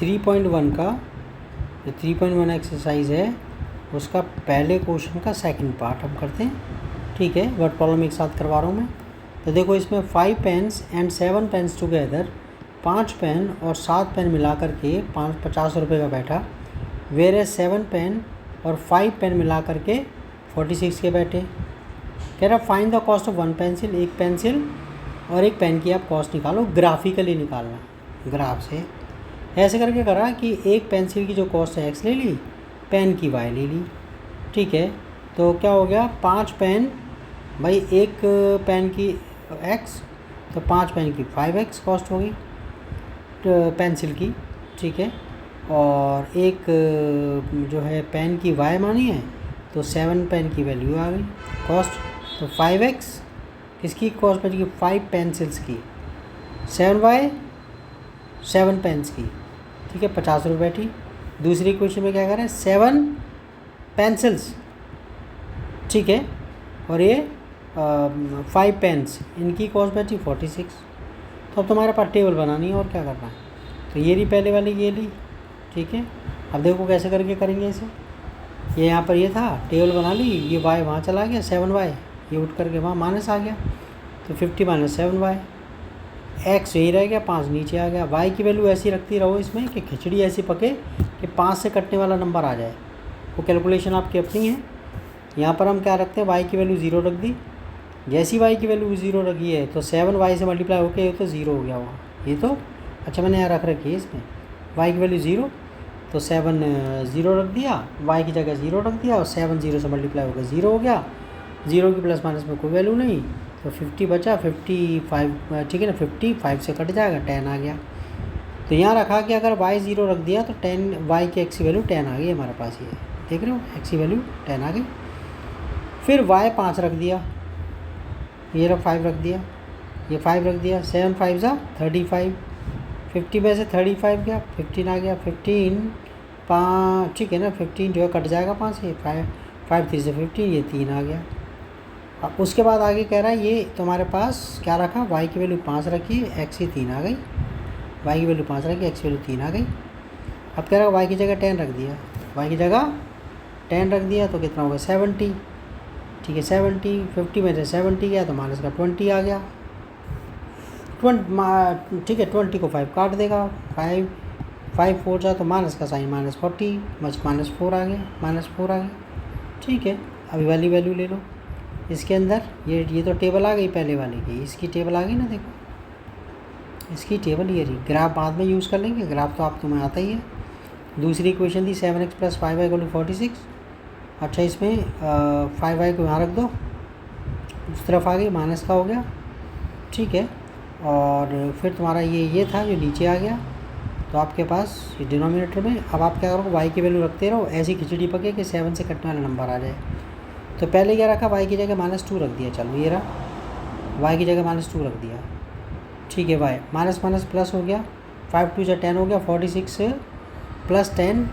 3.1 का जो 3.1 एक्सरसाइज है उसका पहले क्वेश्चन का सेकंड पार्ट हम करते हैं, ठीक है। वर्ड प्रॉब्लम एक साथ करवा रहा हूँ मैं। तो देखो इसमें 5 pens and 7 pens together, 5 pen और 7 पेन मिला करके 50 रुपये का बैठा। वेरे 7 पेन और 5 पेन मिला करके 46 के बैठे। कह रहा find the cost of 1 pencil, एक पेंसिल और एक पेन की आप कॉस्ट निकालो, ग्राफिकली निकालना ग्राफ से। ऐसे करके करा कि एक पेंसिल की जो कॉस्ट है x ले ली, पेन की y ले ली, ठीक है। तो क्या हो गया, 5 पेन भाई, एक पेन की x, तो 5 पेन की 5x कॉस्ट होगी पेंसिल की, ठीक है। और एक जो है पेन की y मानी है, तो 7 पेन की वैल्यू आ गई कॉस्ट। तो 5x किसकी कॉस्ट बचेगी, 5 पेंसिल्स की, 7y 7 पेन्स की, ठीक है, 50 रुपये बैठी। दूसरी क्वेश्चन में क्या करें, 7 पेंसिल्स, ठीक है, और ये 5 पेन्स, इनकी कॉस्ट बैठी 46। तो अब तुम्हारे पास टेबल बनानी है और क्या करना है। तो ये ली पहले वाली, ये ली, ठीक है। अब देखो कैसे करके करेंगे इसे। ये यहाँ पर ये था, टेबल बना ली, ये y वहाँ चला गया 7y, ये उठ करके वहाँ माइनस आ गया, तो 50 माइनस 7y, x यही रह गया, 5 नीचे आ गया। y की वैल्यू ऐसी रखती रहो इसमें कि खिचड़ी ऐसी पके कि 5 से कटने वाला नंबर आ जाए। वो कैलकुलेशन आपकी अपनी है। यहाँ पर हम क्या रखते हैं, y की वैल्यू 0 रख दी। जैसी y की वैल्यू 0 रखी है तो 7y से मल्टीप्लाई होकर ये तो 0 हो गया वहाँ, ये तो अच्छा मैंने यहाँ रख रखी है इसमें y की वैल्यू 0, तो 7 0 रख दिया, y की जगह 0 रख दिया, और 7 0 से मल्टीप्लाई होकर 0 हो गया। 0 की प्लस माइनस में कोई वैल्यू नहीं, तो 50 बचा, 55, ठीक है ना, 55 से कट जाएगा, 10 आ गया। तो यहाँ रखा कि अगर y 0 रख दिया तो 10, y की x की वैल्यू 10 आ गई हमारे पास, ये देख रहे हो, x की वैल्यू 10 आ गई। फिर y 5 रख दिया, ये रख 5 रख दिया, ये 5 रख दिया, 7 5 जा 35, 50 में से 35 गया, 15 आ गया, 15 5, ठीक है ना, 15 जो है कट जाएगा 5 से, 5 3 से 15, ये 3 आ गया। अब उसके बाद आगे कह रहा है ये तुम्हारे पास क्या रखा, y की वैल्यू 5 रखी, x की 3 आ गई, y की वैल्यू 5 रखी, x की वैल्यू 3 आ गई। अब कह रहा है y की जगह 10 रख दिया, y की जगह 10 रख दिया, तो कितना होगा 70, ठीक है, 70, 50 में से 70 गया तो माइनस का 20 आ गया, 20, ठीक है, 20 को 5 काट देगा, 5 4 जा तो माइनस का साइन -40, बस -4 आ गया, -4 आ गया, ठीक है। अभी वाली वैल्यू ले लो इसके अंदर, ये तो टेबल आ गई पहले वाले की, इसकी टेबल आ गई ना, देखो इसकी टेबल ये रही। ग्राफ बाद में यूज़ कर लेंगे, ग्राफ तो आप तुम्हें आता ही है। दूसरी इक्वेशन थी 7x + 5y = 46। अच्छा, इसमें 5y को यहाँ रख दो, उस तरफ आ गई, माइनस का हो गया, ठीक है। और फिर तुम्हारा ये था जो नीचे आ गया, तो आपके पास ये डिनोमिनेटर में। अब आप क्या करोगे, y की वैल्यू रखते रहो, ऐसी खिचड़ी पके कि 7 से कटने वाला नंबर आ जाए। तो पहले क्या रखा, y की जगह -2 रख दिया, चलो ये रहा, y की जगह -2 रख दिया, ठीक है। y माइनस माइनस प्लस हो गया, 5 2 जा 10 हो गया, 46 + 10,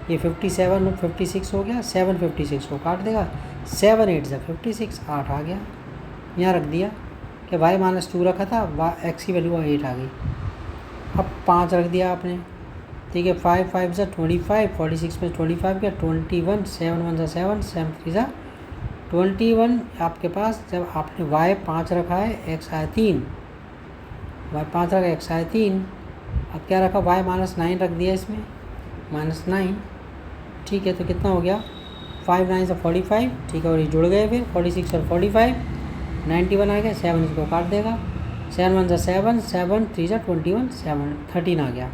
ये 57 56 हो गया, 7 56 को काट देगा, 7 8 जा 56, 8 आ गया। यहाँ रख दिया कि y -2 रखा था, x की वैल्यू 8 आ गई। अब 5 रख दिया आपने, ठीक है, 5 5 जा 25, 46 में 25 गया, 21, 7 1 जा 7, 7 3 जा 21। आपके पास जब आपने y 5 रखा है, x आया 3, y 5 रखा, x आया 3। अब क्या रखा, y -9 रख दिया इसमें, -9, ठीक है। तो कितना हो गया, 5 9 से 45, ठीक है, और ये जुड़ गए फिर 46 और 45, 91 आ गया, 7 इसको काट देगा, 7 1 जा 7, 7 3 जा 21, 7 13 आ गया।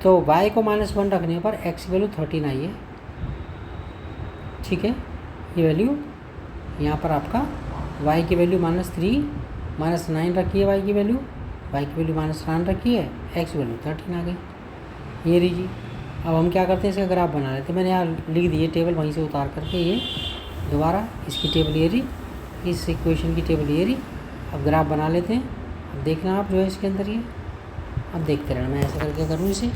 तो y को -1 रखने पर x की वैल्यू 13 आई है, ठीक है। ये वैल्यू यहाँ पर आपका y की वैल्यू -3, -9 रखी है, y की वैल्यू -9 रखी है, x की वैल्यू 13 आ गई। ये लीजिए। अब हम क्या करते हैं, इसका ग्राफ बना लेते हैं। मैंने यहाँ लिख दी है टेबल, वहीं से उतार करके ये दोबारा इसकी टेबल ये रही, इस इक्वेशन की टेबल ये रही। अब ग्राफ बना लेते हैं। अब देखना आप जो है इसके अंदर ये, अब देखते रहना, मैं ऐसा करके करूँ इसे।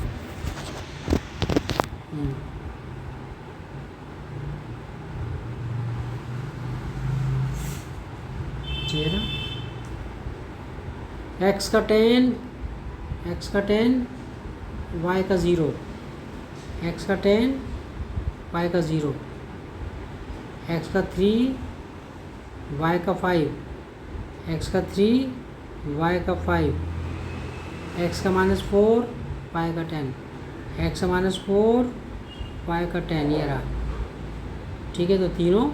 एक्स का 10, वाई का 0, एक्स का 10 वाई का 0, एक्स का 3 वाई का 5, एक्स का 3 वाई का 5, एक्स का -4 वाई का 10, एक्स का -4 वाई का 10, ये रहा। ठीक है, तो तीनों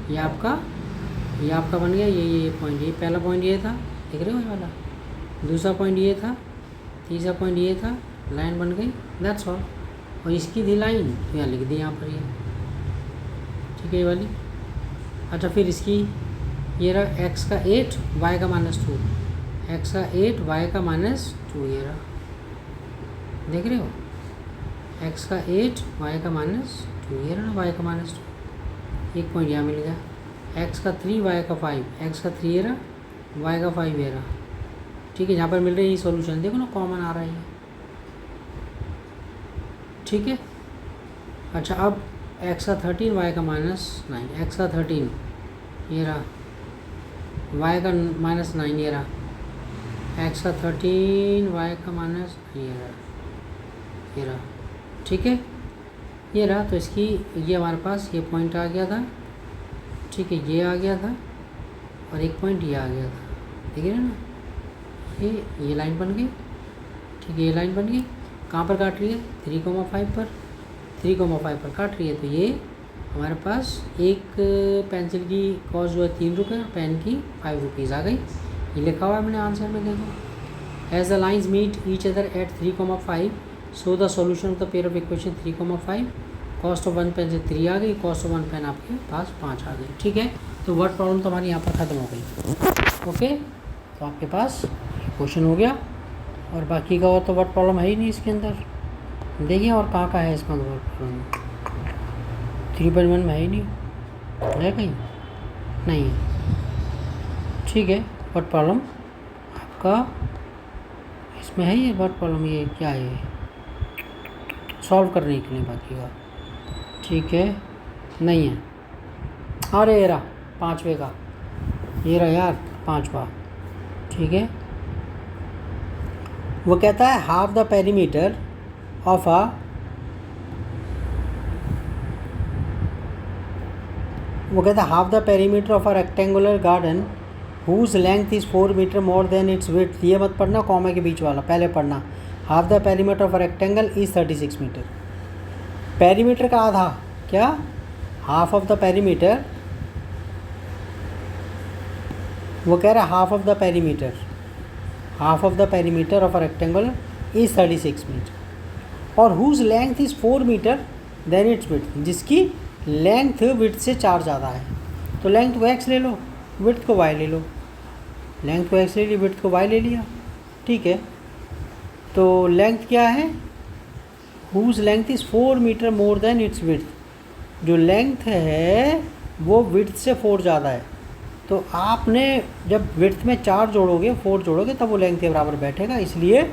ये आपका बन गया। ये पॉइंट, ये पहला पॉइंट ये था, देख रहे हो ये वाला, दूसरा पॉइंट ये था, तीसरा पॉइंट ये था, लाइन बन गई, दैट्स ऑल। और इसकी थी लाइन, तो यहाँ लिख दी यहाँ पर ये। ठीक है, ये वाली। अच्छा, फिर इसकी ये रहा एक्स का 8 वाई का -2, एक्स का 8 वाई का -2, ये रहा, देख रहे हो, एक्स का 8 वाई का -2, ये रहा वाई का -2, एक पॉइंट यहाँ मिल गया। एक्स का 3 वाई का 5, एक्स का 3 ये रहा, वाई का 5 ये रहा। ठीक है, यहाँ पर मिल रही है सॉल्यूशन, देखो ना कॉमन आ रहा है। ठीक है, अच्छा, अब एक्स का 13 वाई का -9, एक्स का 13 ये रहा, वाई का -9 ये रहा, एक्स का 13 वाई का ये रहा। ठीक है, ये रहा। तो इसकी ये हमारे पास ये पॉइंट आ गया था। ठीक है, ये आ गया था और एक पॉइंट ये आ गया था, ठीक है ना, ये लाइन बन गई। ठीक है, ये लाइन बन गई। कहाँ पर काट रही है? 3,5 पर, 3,5 पर काट रही है। तो ये हमारे पास एक पेंसिल की कॉस्ट जो है 3 रुपये और पेन की 5 रुपीज़ आ गई। ये लिखा हुआ है मैंने आंसर में, देखो। As the lines meet each other at 3,5 so the solution of the pair of equation 3,5। Cost of 1 pen से 3 आ गई, कॉस्ट ऑफ 1 पेन आपके पास 5 आ गई। ठीक है, तो वर्ड प्रॉब्लम तो हमारी यहाँ पर ख़त्म हो गई। ओके, तो आपके पास क्वेश्चन हो गया और बाकी का और तो वर्ड प्रॉब्लम है ही नहीं इसके अंदर। देखिए और कहाँ है इसका वर्ड प्रॉब्लम, 3.1 में है ही नहीं, है कहीं नहीं है। ठीक है, वर्ड प्रॉब्लम आपका इसमें है, ये वर्ड प्रॉब्लम ये क्या है सॉल्व करने के लिए, बाकी का ठीक है नहीं है। अरे ये रहा 5वें का, ये रहा यार 5वां। ठीक है, वो कहता है half the perimeter of a, वो कहता है half the perimeter of a rectangular garden whose length is 4 metre more than its width. ये मत पढ़ना कॉमा के बीच वाला, पहले पढ़ना। Half the perimeter of a rectangle is 36 metre. Perimeter का आधा, क्या? हाफ ऑफ द पेरीमीटर, वो कह रहा है half of the perimeter, half of the perimeter of a rectangle is 36 metre और whose length is 4 metre then its width, जिसकी length width से 4 ज़्यादा है। तो लेंथ को x ले लो, विड्थ को y ले लो। लेंथ को x ले ली, विड्थ को y ले लिया। ठीक है, तो लेंथ क्या है? Whose length is 4 metre more than its width. जो लेंथ है वो विड्थ से 4 ज़्यादा है। तो आपने जब विड्थ में 4 जोड़ोगे, 4 जोड़ोगे, तब वो लेंथ के बराबर बैठेगा। इसलिए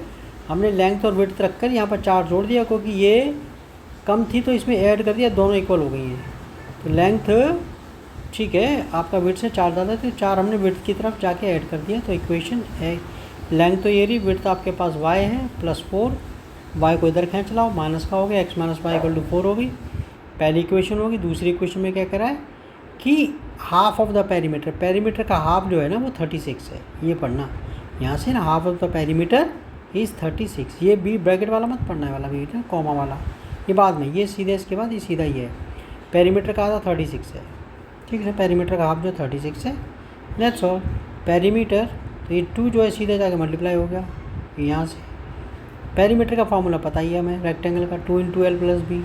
हमने लेंथ और विड्थ रखकर यहाँ पर 4 जोड़ दिया, क्योंकि ये कम थी तो इसमें ऐड कर दिया, दोनों इक्वल हो गई हैं। तो लेंथ ठीक है आपका विड्थ से 4 ज़्यादा है, तो 4 हमने विड्थ की तरफ जाके ऐड कर दिया। तो इक्वेशन है, लेंथ तो ये रही, विड्थ आपके पास y है +4, y को इधर खींच लाओ, माइनस का हो गया, x - y = 4 हो गई। पहली इक्वेशन होगी। दूसरी इक्वेशन में क्या करा है कि half of the perimeter, perimeter का हाफ जो है ना वो 36 है। ये पढ़ना यहाँ से ना, half of the perimeter is 36। ये बी ब्रैकेट वाला मत पढ़ना है, वाला बी ना कॉमा वाला, ये बाद में, ये सीधे इसके बाद ये सीधा ही है। पेरीमीटर का आधा 36 है। ठीक है, पेरीमीटर का हाफ जो 36 है, दैट्स ऑल। पेरीमीटर तो ये 2 जो है सीधे जाके मल्टीप्लाई हो गया यहाँ से। पेरीमीटर का फार्मूला पता ही है हमें, रेक्टेंगल का 2 × l + b।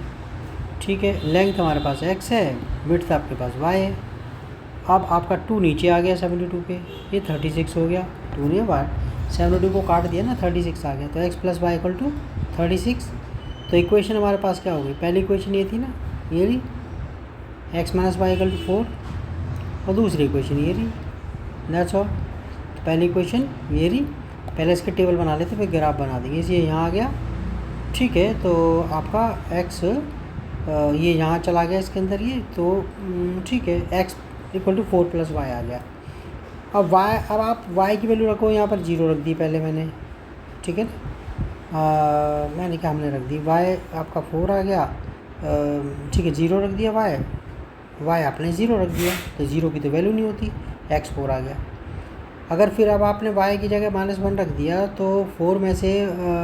ठीक है, लेंथ हमारे पास x है, विड्थ आपके पास y है। अब आपका 2 नीचे आ गया 72 पे, ये 36 हो गया। 2 नहीं बार 72 को काट दिया ना, 36 आ गया। तो x + y = 36। तो इक्वेशन हमारे पास क्या हो गई? पहली इक्वेशन ये थी ना, ये रही, x - y = 4, और दूसरी इक्वेशन ये रही, दैट्स ऑल। तो पहली इक्वेशन ये रही, पहले इसके टेबल बना लेते फिर ग्राफ बना देंगे। इसलिए यहाँ आ गया। ठीक है, तो आपका x ये यहाँ चला गया इसके अंदर ये, तो ठीक है, x = 4 + y आ गया। अब y, अब आप y की वैल्यू रखो, यहाँ पर 0 रख दी पहले मैंने। ठीक है, मैंने क्या हमने रख दी y आपका 4 आ गया, ठीक है 0 रख दिया, y आपने 0 रख दिया, तो 0 की तो वैल्यू नहीं होती, x 4 आ गया। अगर फिर अब आपने y की जगह -1 रख दिया तो 4 में से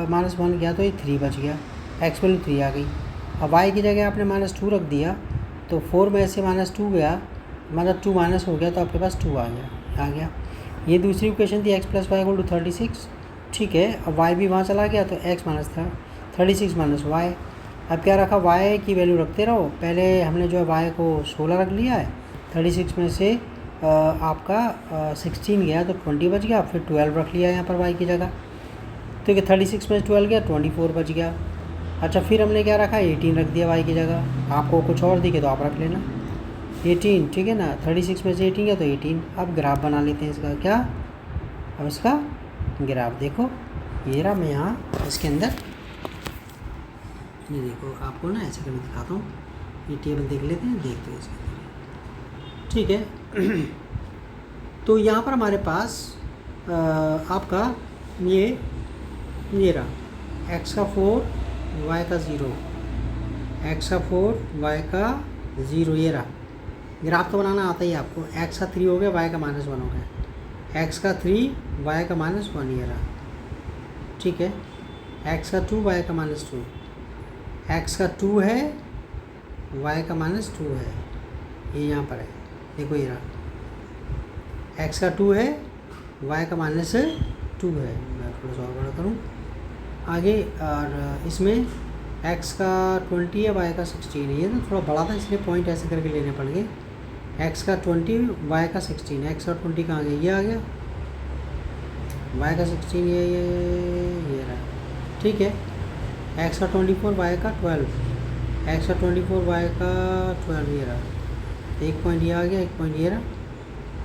-1 गया तो ये 3 बच गया, x वैल्यू 3 आ गई। अब y की जगह आपने -2 रख दिया तो 4 में से -2 गया, मतलब 2 माइनस हो गया तो आपके पास 2 आ गया। ये दूसरी इक्वेशन थी x + y = 36, ठीक है। अब y भी वहाँ चला गया तो x - 36 - y। अब क्या रखा, y की वैल्यू रखते रहो, पहले हमने जो है y को 16 रख लिया है, 36 में से आपका 16 गया तो 20 बच गया, फिर 12 रख लिया यहाँ पर y की जगह, ठीक है 36 में 12 गया 24 बच गया। अच्छा फिर हमने क्या रखा, 18 रख दिया y की जगह, आपको कुछ और दिखे तो आप रख लेना 18, ठीक है ना। 36 में से 18 गया तो 18। अब ग्राफ बना लेते हैं इसका, क्या अब इसका ग्राफ देखो, ये रहा, मैं यहाँ इसके अंदर ये देखो, आपको ना ऐसे करके दिखाता हूँ, ये टेबल देख लेते हैं, देखते हैं इसके अंदर, ठीक है। तो यहाँ पर हमारे पास आपका ये रहा x का 4 y का 0, x का 4 y का 0, ये रहा। ग्राफ तो बनाना आता ही आपको, x का 3 हो गया, y का -1 हो गया, x का 3 y का -1 ये रहा, ठीक है। x का 2 y का -2, x का 2 है y का -2 है, ये यहाँ पर है, देखो ये रहा, x का 2 है y का -2 है। मैं थोड़ा सा और बड़ा करूँ आगे, और इसमें x का 20 है y का 16 है, ये तो थोड़ा बड़ा था इसलिए पॉइंट ऐसे करके लेने पड़ गए। x का 20 y का 16, x का 20 कहाँ गया, ये आ गया, y का 16 ये रहा, ठीक है। x का 24 y का 12, x का 24 y का 12 ये रहा, एक पॉइंट ये आ गया, एक पॉइंट ये रहा,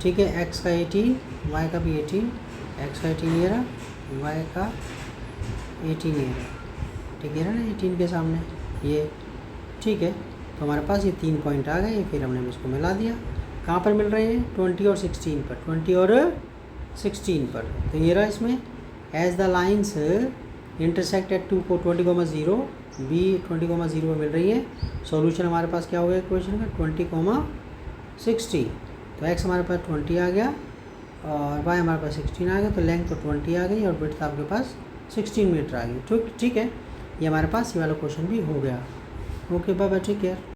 ठीक है। x का 18 y का भी 18, x का 18 ये रहा, y का 18 ये रहा, ठीक है ना, 18 के सामने ये, ठीक है। तो हमारे पास ये 3 पॉइंट आ गए, फिर हमने इसको मिला दिया, कहाँ पर मिल रहे हैं, 20 और 16 पर, 20 और 16 पर। तो ये रहा इसमें, as the lines intersect at 2 को 20,0 b 20,0 में मिल रही है। सॉल्यूशन हमारे पास क्या हो गया इक्वेशन का, 20,60। तो x हमारे पास 20 आ गया और y हमारे पास 16 आ गया, तो लेंथ तो 20 आ गई और विड्थ आपके पास 16 मीटर आ गई, ठीक है। ये हमारे पास ये वाला क्वेश्चन भी हो गया। Okay bye bye, take care.